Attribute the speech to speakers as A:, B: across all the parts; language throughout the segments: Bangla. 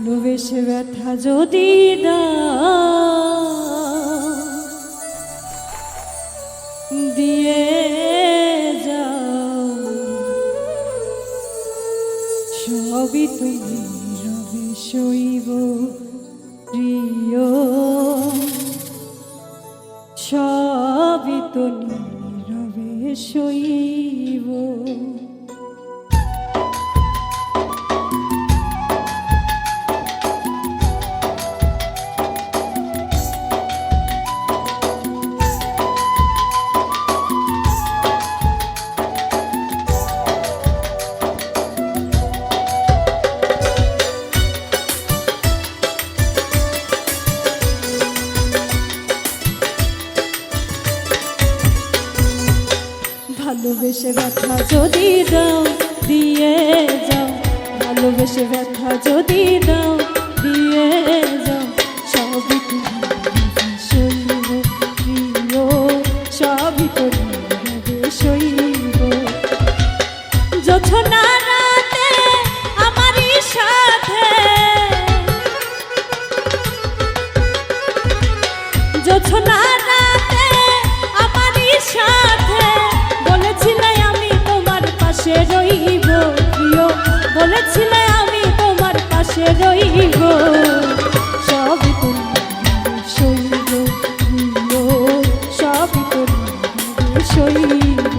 A: ভালোবেসে ব্যথা যদি দিয়ে যাও, সবই তুমি রবে সইব প্রিয়, সবই তো নীরবে সইব। ভালোবেসে ব্যথা যদি দাও দিয়ে যাও, ভালোবেসে ব্যথা যদি দাও দিয়ে যাও, সবই তুমি সইব প্রিয়, সবই তুমি সইব। জোছনা রাতে আমারই সাথে, জোছনা রাতে আমারই সাথে বলেছিলে আমি তোমার পাশে রইব প্রিয়, বলেছিলে আমি তোমার পাশে রইব, সবই তুমি সইব প্রিয়, সবই তুমি সইব।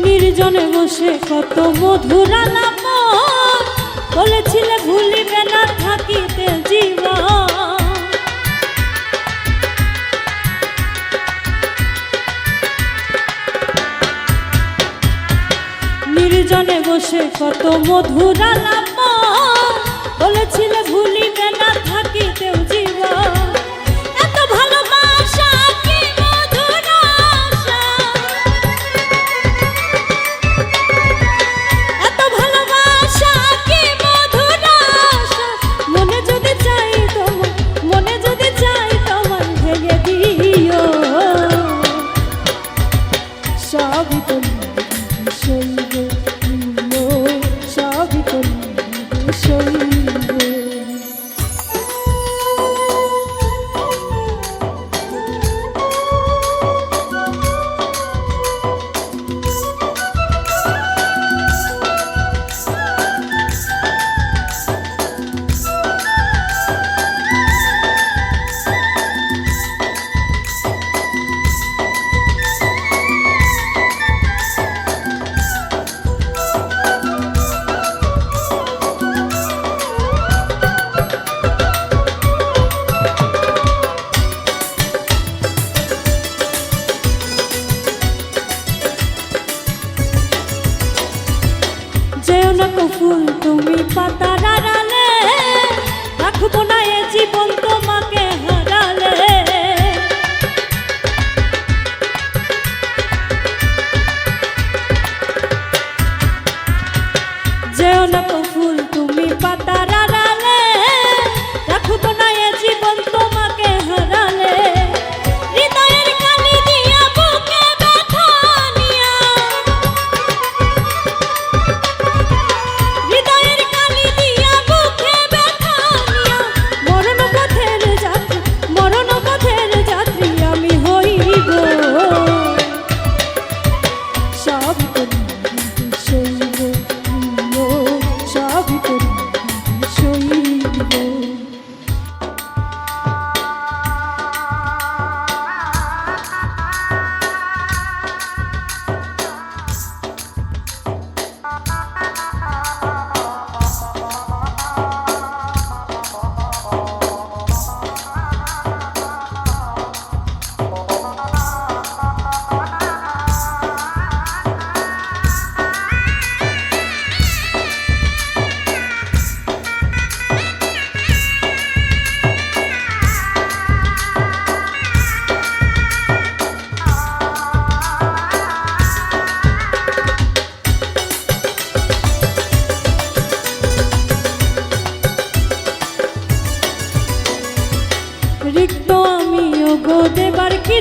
A: নির্জনে বসে কত মধুর আলাপ বলেছিলে ভুলিবে না থাকিতে জীবন, নির্জনে বসে কত মধুর আলাপ বলেছিলে ভুলিবে না থাকিতে জীবন। এত ভালোবাসা কি মধুর আশা, এত ভালোবাসা কি মধুর আশা, মনে যদি চাই তোমার, মনে যদি চাই তোমার ভেঙে দিও, সবই তুমি সইব প্রিয়, সবই তুমি সইব। যেও না ফুল তুমি পাতার আড়ালে, রাখবো না এ জীবন তোমাকে হারালে, যেও না ফুল তুমি পাতার আড়ালে, রাখবো না এ জীবন তোমাকে হারালে। হৃদয়ের কালি দিয়া বুকে ব্যথা নিয়া, হৃদয়ের কালি দিয়া বুকে ব্যথা নিয়া, মরণ পথের যাত্রী, মরণ পথের যাত্রী আমি হইব, সব তুমি সইব প্রিয়,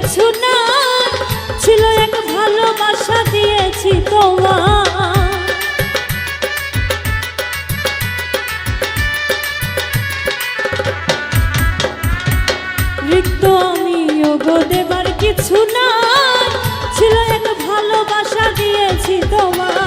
A: কিছু নাই, ছিল এক ভালোবাসা দিয়েছি তোমার। রিক্ত আমি ওগো দেবার কিছু নাই, ছিল এক ভালোবাসা দিয়েছি তোমার।